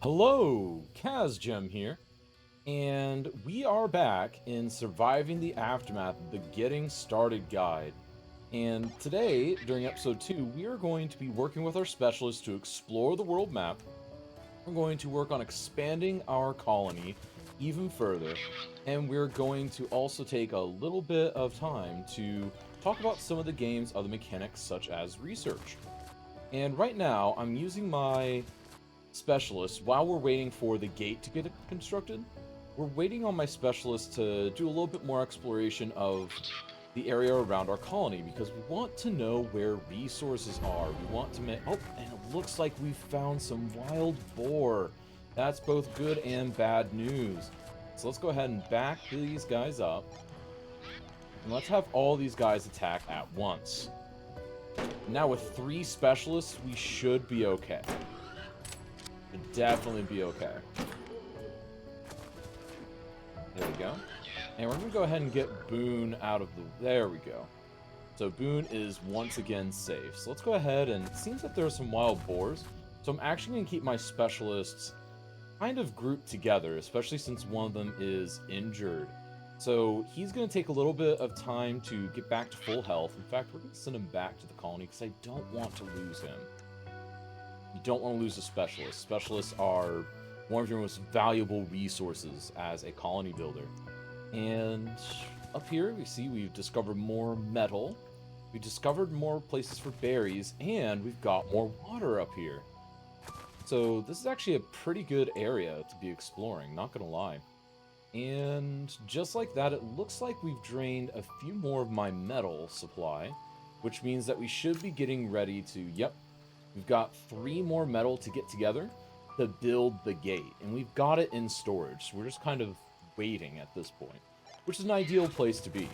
Hello, Kazgem here, and we are back in Surviving the Aftermath, the Getting Started Guide. And today, during episode 2, we are going to be working with our specialists to explore the world map. We're going to work on expanding our colony even further, and we're going to also take a little bit of time to talk about some of the game's other mechanics, such as research. And right now, I'm using my specialists while we're waiting for the gate to get constructed. We're waiting on my specialists to do a little bit more exploration of the area around our colony because we want to know where resources are. We want to make. Oh, and it looks like we found some wild boar. That's both good and bad news. So let's go ahead and back these guys up. And let's have all these guys attack at once. Now with 3 specialists, we should be okay. Should definitely be okay. There we go. And we're going to go ahead and get Boone out of the... There we go. So Boone is once again safe. So let's go ahead and... It seems that there are some wild boars. So I'm actually going to keep my specialists kind of grouped together, especially since one of them is injured. So he's going to take a little bit of time to get back to full health. In fact, we're going to send him back to the colony because I don't want to lose him. You don't want to lose a specialist. Specialists are one of your most valuable resources as a colony builder. And up here, we see we've discovered more metal. We discovered more places for berries, and we've got more water up here. So this is actually a pretty good area to be exploring, not gonna lie. And just like that, it looks like we've drained a few more of my metal supply, which means that we should be getting ready to, yep, we've got 3 more metal to get together to build the gate, and we've got it in storage. So we're just kind of waiting at this point, which is an ideal place to be.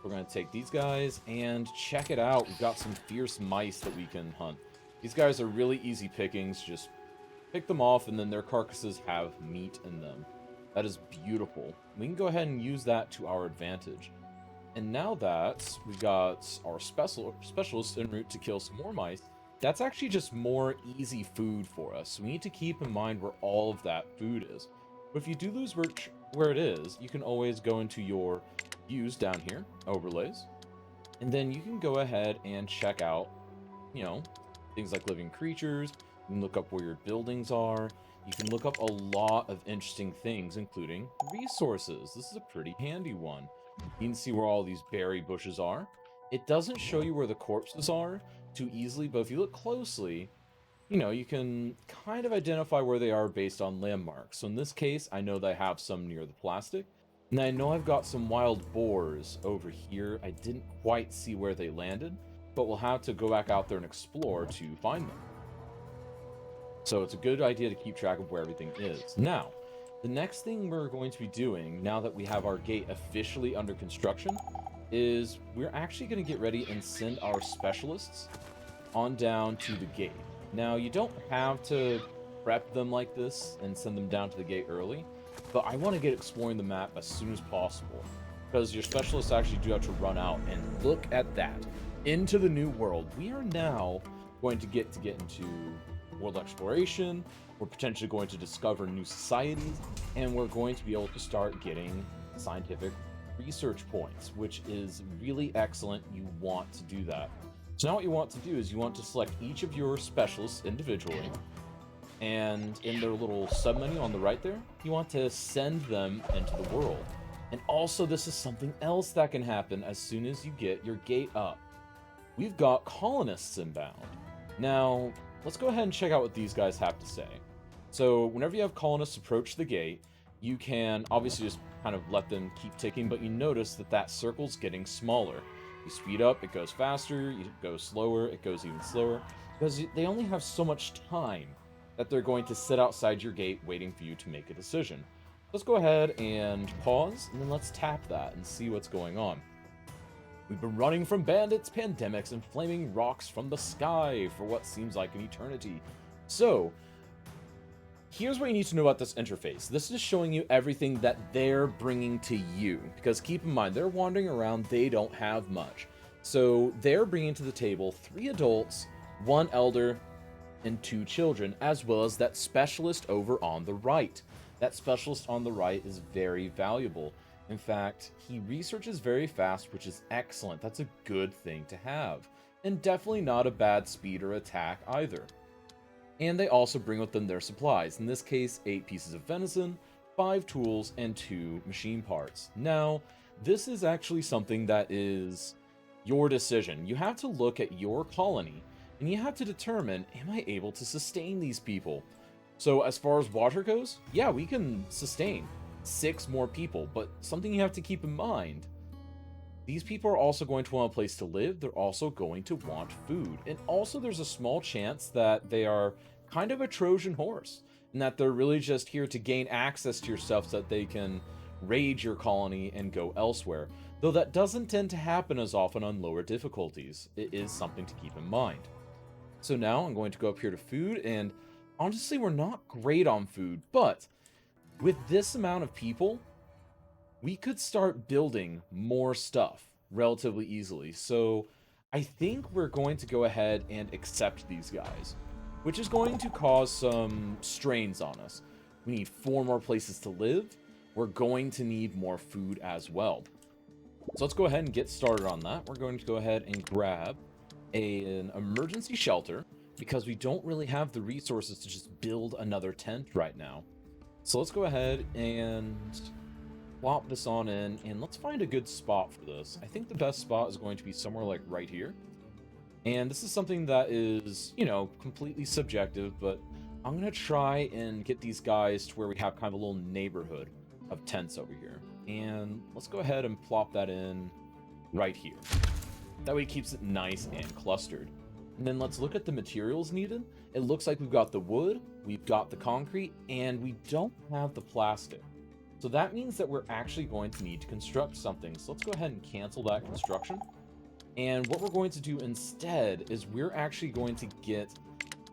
We're going to take these guys and check it out. We've got some fierce mice that we can hunt. These guys are really easy pickings. Just pick them off, and then their carcasses have meat in them. That is beautiful. We can go ahead and use that to our advantage. And now that we've got our specialists en route to kill some more mice, that's actually just more easy food for us. So we need to keep in mind where all of that food is. But if you do lose where it is, you can always go into your views down here, overlays, and then you can go ahead and check out, you know, things like living creatures. You can look up where your buildings are. You can look up a lot of interesting things, including resources. This is a pretty handy one. You can see where all these berry bushes are. It doesn't show you where the corpses are too easily, but if you look closely, you know, you can kind of identify where they are based on landmarks. So in this case, I know that I have some near the plastic. And I know I've got some wild boars over here. I didn't quite see where they landed, but we'll have to go back out there and explore to find them. So it's a good idea to keep track of where everything is. Now, the next thing we're going to be doing, now that we have our gate officially under construction, is we're actually going to get ready and send our specialists on down to the gate. Now, you don't have to prep them like this and send them down to the gate early, but I want to get exploring the map as soon as possible, because your specialists actually do have to run out, and look at that. Into the new world. We are now going to get into world exploration, we're potentially going to discover new societies, and we're going to be able to start getting scientific research points, which is really excellent. You want to do that. So now what you want to do is you want to select each of your specialists individually, and in their little submenu on the right there, you want to send them into the world. And also, this is something else that can happen as soon as you get your gate up. We've got colonists inbound. Now, let's go ahead and check out what these guys have to say. So, whenever you have colonists approach the gate, you can obviously just kind of let them keep ticking, but you notice that that circle's getting smaller. You speed up, it goes faster. You go slower, it goes even slower. Because they only have so much time that they're going to sit outside your gate waiting for you to make a decision. Let's go ahead and pause, and then let's tap that and see what's going on. We've been running from bandits, pandemics, and flaming rocks from the sky for what seems like an eternity. So, here's what you need to know about this interface. This is showing you everything that they're bringing to you. Because keep in mind, they're wandering around, they don't have much. So, they're bringing to the table 3 adults, 1 elder, and 2 children, as well as that specialist over on the right. That specialist on the right is very valuable. In fact, he researches very fast, which is excellent. That's a good thing to have. And definitely not a bad speed or attack either. And they also bring with them their supplies. In this case, 8 pieces of venison, 5 tools, and 2 machine parts. Now, this is actually something that is your decision. You have to look at your colony, and you have to determine, am I able to sustain these people? So as far as water goes, yeah, we can sustain 6 more people, but something you have to keep in mind, these people are also going to want a place to live, they're also going to want food, and also there's a small chance that they are kind of a Trojan horse, and that they're really just here to gain access to your stuff so that they can raid your colony and go elsewhere, though that doesn't tend to happen as often on lower difficulties. It is something to keep in mind. So now I'm going to go up here to food, and honestly, we're not great on food, but with this amount of people, we could start building more stuff relatively easily. So I think we're going to go ahead and accept these guys, which is going to cause some strains on us. We need 4 more places to live. We're going to need more food as well. So let's go ahead and get started on that. We're going to go ahead and grab an emergency shelter because we don't really have the resources to just build another tent right now. So let's go ahead and plop this on in, and let's find a good spot for this. I think the best spot is going to be somewhere like right here. And this is something that is, you know, completely subjective, but I'm going to try and get these guys to where we have kind of a little neighborhood of tents over here. And let's go ahead and plop that in right here. That way it keeps it nice and clustered. And then let's look at the materials needed. It looks like we've got the wood, we've got the concrete, and we don't have the plastic. So that means that we're actually going to need to construct something. So let's go ahead and cancel that construction. And what we're going to do instead is we're actually going to get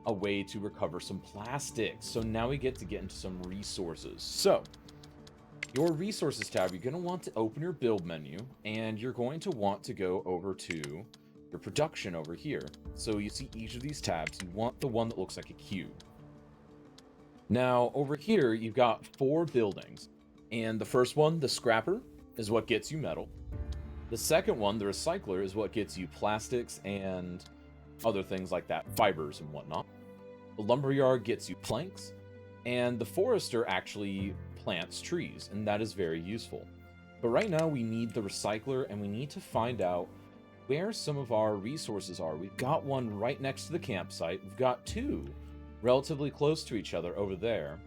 a way to recover some plastic. So now we get into some resources. So your resources tab, you're going to want to open your build menu, and you're going to want to go over to your production over here. So you see each of these tabs, you want the one that looks like a cube. Now over here, you've got 4 buildings. And the first one, the scrapper, is what gets you metal. The second one, the recycler, is what gets you plastics and other things like that, fibers and whatnot. The lumberyard gets you planks, and the forester actually plants trees, and that is very useful. But right now we need the recycler, and we need to find out where some of our resources are. We've got one right next to the campsite. We've got 2 relatively close to each other over there.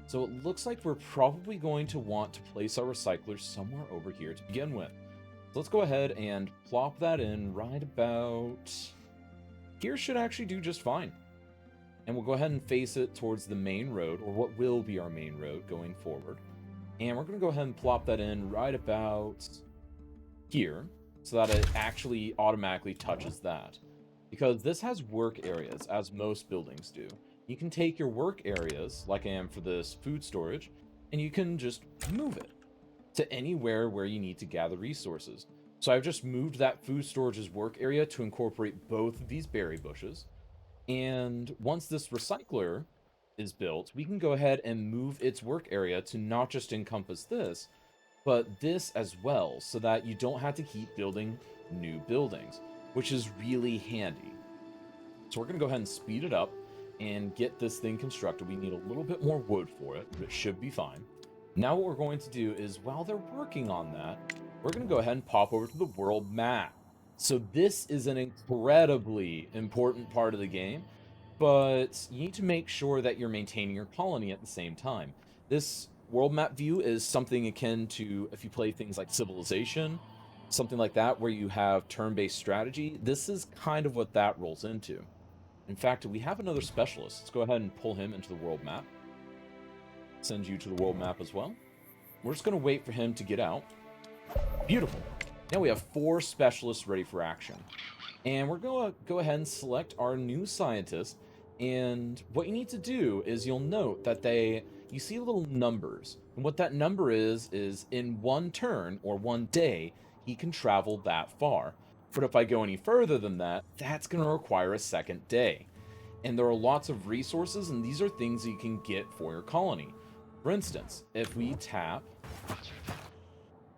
So it looks like we're probably going to want to place our recycler somewhere over here to begin with. So let's go ahead and plop that in right about here. Should actually do just fine. And we'll go ahead and face it towards the main road, or what will be our main road going forward. And we're going to go ahead and plop that in right about here so that it actually automatically touches that. Because this has work areas, as most buildings do. You can take your work areas, like I am for this food storage, and you can just move it to anywhere where you need to gather resources. So I've just moved that food storage's work area to incorporate both of these berry bushes. And once this recycler is built, we can go ahead and move its work area to not just encompass this, but this as well, so that you don't have to keep building new buildings, which is really handy. So we're going to go ahead and speed it up and get this thing constructed. We need a little bit more wood for it, but it should be fine. Now what we're going to do is, while they're working on that, we're going to go ahead and pop over to the world map. So this is an incredibly important part of the game, but you need to make sure that you're maintaining your colony at the same time. This world map view is something akin to if you play things like Civilization, something like that, where you have turn-based strategy. This is kind of what that rolls into. In fact, we have another specialist. Let's go ahead and pull him into the world map. Send you to the world map as well. We're just going to wait for him to get out. Beautiful. Now we have 4 specialists ready for action. And we're going to go ahead and select our new scientist. And what you need to do is you'll note that you see little numbers. And what that number is in 1 turn or 1 day, he can travel that far. But if I go any further than that, that's going to require a 2nd day. And there are lots of resources, and these are things that you can get for your colony. For instance, if we tap...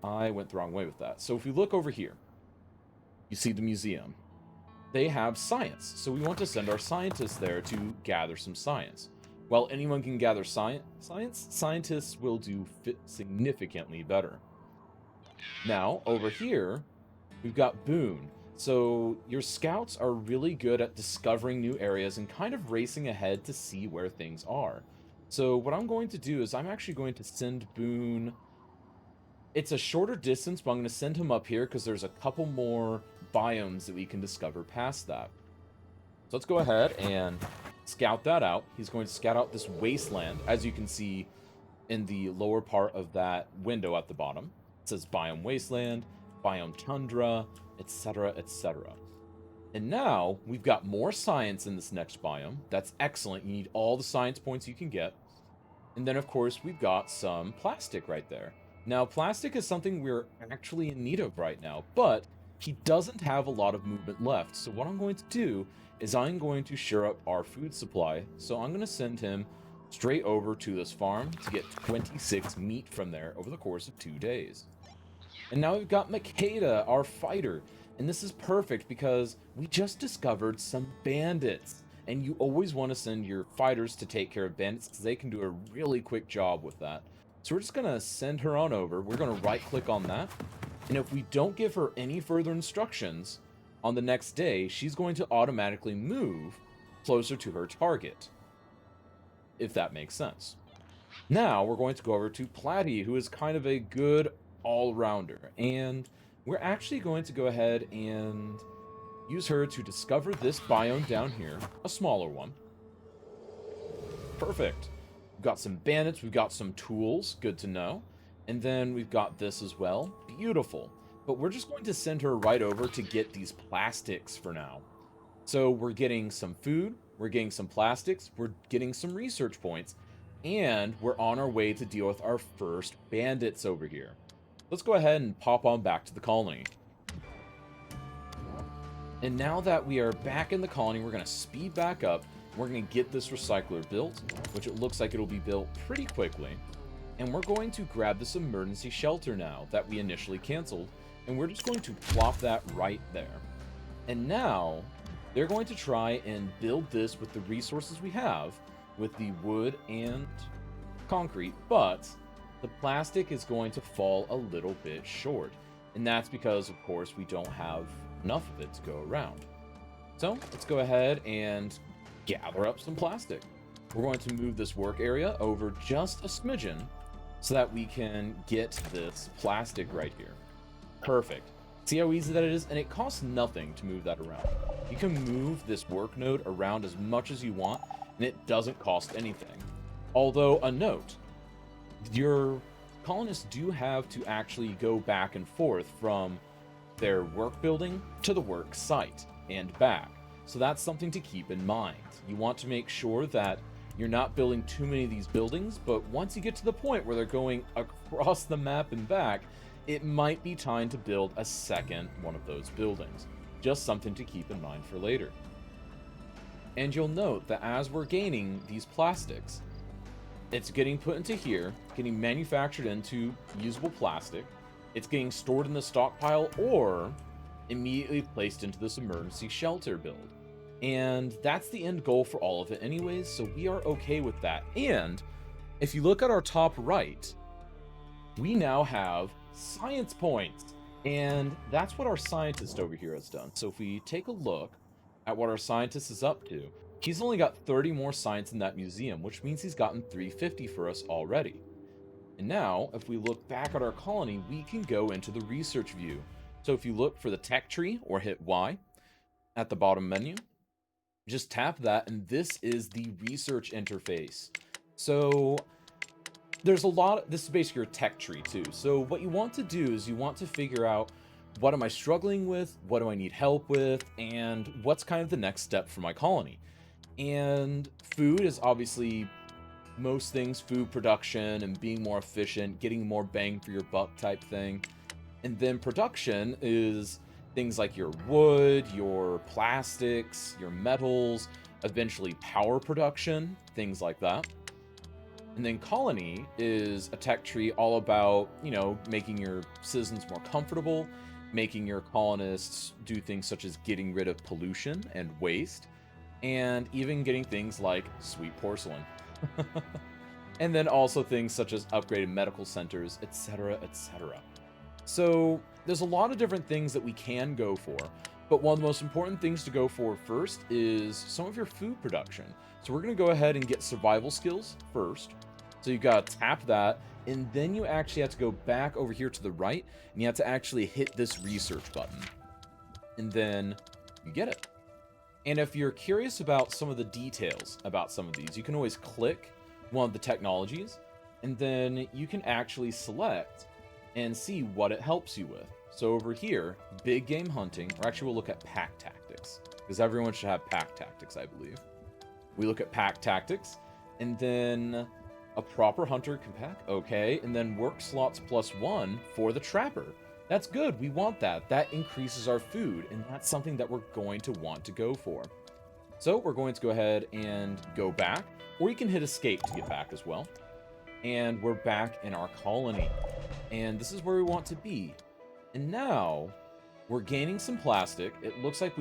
I went the wrong way with that. So if we look over here, you see the museum. They have science, so we want to send our scientists there to gather some science. While anyone can gather science, scientists will do significantly better. Now, over here, we've got Boone. So your scouts are really good at discovering new areas and kind of racing ahead to see where things are. So what I'm going to do is I'm actually going to send Boone... It's a shorter distance, but I'm going to send him up here because there's a couple more biomes that we can discover past that. So let's go ahead and scout that out. He's going to scout out this wasteland, as you can see in the lower part of that window at the bottom. It says Biome Wasteland, Biome Tundra, etc., etc. And now we've got more science in this next biome. That's excellent. You need all the science points you can get. And then, of course, we've got some plastic right there. Now, plastic is something we're actually in need of right now, but he doesn't have a lot of movement left. So what I'm going to do is I'm going to shore up our food supply. So I'm going to send him straight over to this farm to get 26 meat from there over the course of 2 days. And now we've got Makeda, our fighter. And this is perfect because we just discovered some bandits. And you always want to send your fighters to take care of bandits because they can do a really quick job with that. So we're just going to send her on over. We're going to right-click on that. And if we don't give her any further instructions, on the next day, she's going to automatically move closer to her target. If that makes sense. Now, we're going to go over to Platy, who is kind of a good all-rounder. And we're actually going to go ahead and use her to discover this biome down here. A smaller one. Perfect. We've got some bandits, we've got some tools, good to know. And then we've got this as well, beautiful. But we're just going to send her right over to get these plastics for now. So we're getting some food, we're getting some plastics, we're getting some research points, and we're on our way to deal with our first bandits over here. Let's go ahead and pop on back to the colony. And now that we are back in the colony, we're going to speed back up. We're going to get this recycler built, which it looks like it'll be built pretty quickly. And we're going to grab this emergency shelter now that we initially canceled, and we're just going to plop that right there. And now, they're going to try and build this with the resources we have, with the wood and concrete, but the plastic is going to fall a little bit short. And that's because, of course, we don't have enough of it to go around. So, let's go ahead and gather up some plastic. We're going to move this work area over just a smidgen so that we can get this plastic right here. Perfect. See how easy that is? And it costs nothing to move that around. You can move this work node around as much as you want, and it doesn't cost anything. Although, a note, your colonists do have to actually go back and forth from their work building to the work site and back. So that's something to keep in mind. You want to make sure that you're not building too many of these buildings, but once you get to the point where they're going across the map and back, it might be time to build a second one of those buildings. Just something to keep in mind for later. And you'll note that as we're gaining these plastics, it's getting put into here, getting manufactured into usable plastic, it's getting stored in the stockpile, or immediately placed into this emergency shelter build. And that's the end goal for all of it anyways, so we are okay with that. And if you look at our top right, we now have science points. And that's what our scientist over here has done. So if we take a look at what our scientist is up to, he's only got 30 more science in that museum, which means he's gotten 350 for us already. And now, if we look back at our colony, we can go into the research view. So if you look for the tech tree or hit Y at the bottom menu, just tap that, and this is the research interface. So there's a lot, this is basically your tech tree too. So what you want to do is you want to figure out, what am I struggling with? What do I need help with? And what's kind of the next step for my colony? And food is obviously most things, food production and being more efficient, getting more bang for your buck type thing. And then production is things like your wood, your plastics, your metals, eventually power production, things like that. And then colony is a tech tree all about, you know, making your citizens more comfortable, making your colonists do things such as getting rid of pollution and waste, and even getting things like sweet porcelain. And then also things such as upgraded medical centers, etc., etc. So there's a lot of different things that we can go for, but one of the most important things to go for first is some of your food production. So we're going to go ahead and get survival skills first. So you got to tap that, and then you actually have to go back over here to the right, and you have to actually hit this research button. And then you get it. And if you're curious about some of the details about some of these, you can always click one of the technologies, and then you can actually select and see what it helps you with. So over here, big game hunting, or actually we'll look at pack tactics, because everyone should have pack tactics, I believe. We look at pack tactics, and then a proper hunter can pack, okay, and then work slots +1 for the trapper. That's good, we want that. That increases our food, and that's something that we're going to want to go for. So we're going to go ahead and go back, or you can hit escape to get back as well. And we're back in our colony. And this is where we want to be. And now, we're gaining some plastic. It looks like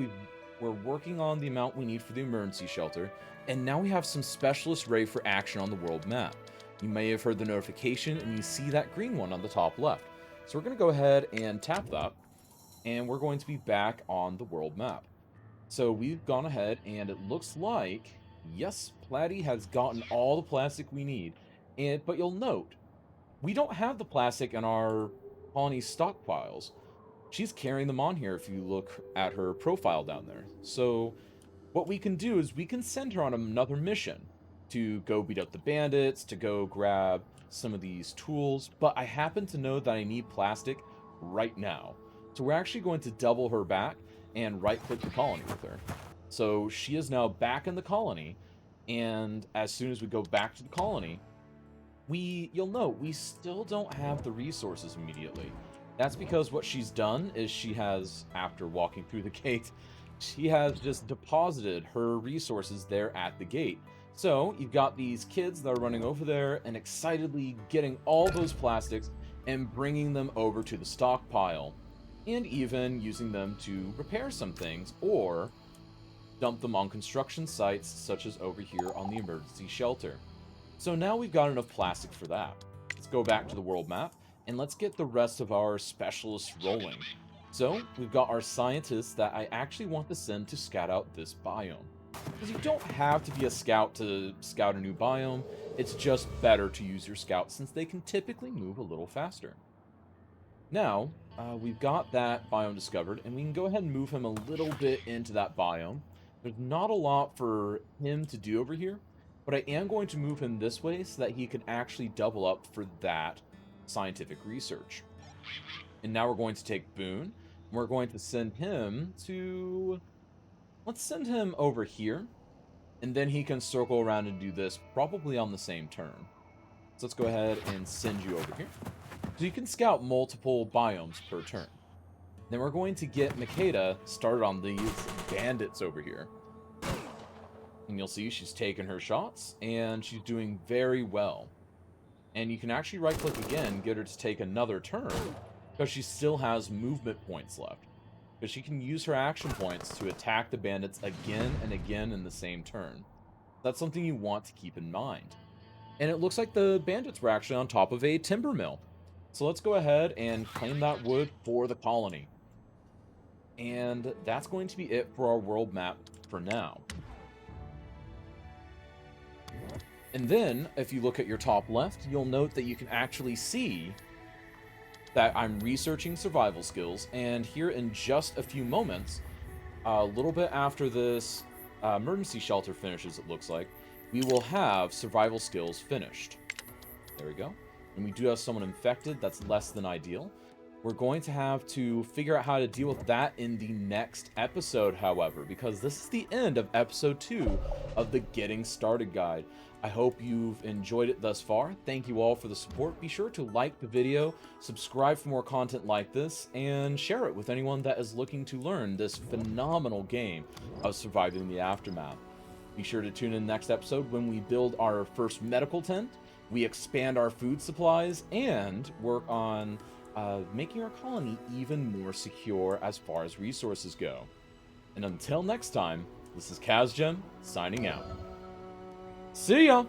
we're working on the amount we need for the emergency shelter. And now we have some specialists ready for action on the world map. You may have heard the notification, and you see that green one on the top left. So we're going to go ahead and tap that. And we're going to be back on the world map. So we've gone ahead, and it looks like, yes, Platy has gotten all the plastic we need. But you'll note, we don't have the plastic in our colony stockpiles. She's carrying them on here if you look at her profile down there. So what we can do is we can send her on another mission to go beat up the bandits, to go grab some of these tools. But I happen to know that I need plastic right now. So we're actually going to double her back and right-click the colony with her. So she is now back in the colony, and as soon as we go back to the colony, you'll note we still don't have the resources immediately. That's because what she's done is she has, after walking through the gate, she has just deposited her resources there at the gate. So you've got these kids that are running over there and excitedly getting all those plastics and bringing them over to the stockpile, and even using them to repair some things or dump them on construction sites such as over here on the emergency shelter. So now we've got enough plastic for that. Let's go back to the world map, and let's get the rest of our specialists rolling. So we've got our scientists that I actually want to send to scout out this biome. Because you don't have to be a scout to scout a new biome, it's just better to use your scouts since they can typically move a little faster. Now, we've got that biome discovered, and we can go ahead and move him a little bit into that biome. There's not a lot for him to do over here, but I am going to move him this way so that he can actually double up for that scientific research. And now we're going to take Boone, and we're going to send him to... Let's send him over here, and then he can circle around and do this probably on the same turn. So let's go ahead and send you over here. So you can scout multiple biomes per turn. Then we're going to get Makeda started on these bandits over here. And you'll see she's taking her shots, and she's doing very well. And you can actually right-click again, get her to take another turn, because she still has movement points left. Because she can use her action points to attack the bandits again and again in the same turn. That's something you want to keep in mind. And it looks like the bandits were actually on top of a timber mill. So let's go ahead and claim that wood for the colony. And that's going to be it for our world map for now. And then, if you look at your top left, you'll note that you can actually see that I'm researching survival skills, and here in just a few moments, a little bit after this emergency shelter finishes, it looks like, we will have survival skills finished. There we go. And we do have someone infected. That's less than ideal. We're going to have to figure out how to deal with that in the next episode, however, because this is the end of episode 2 of the Getting Started Guide. I hope you've enjoyed it thus far. Thank you all for the support. Be sure to like the video, subscribe for more content like this, and share it with anyone that is looking to learn this phenomenal game of surviving the aftermath. Be sure to tune in next episode when we build our first medical tent, we expand our food supplies, and work on making our colony even more secure as far as resources go. And until next time, this is Kazjem, signing out. See ya!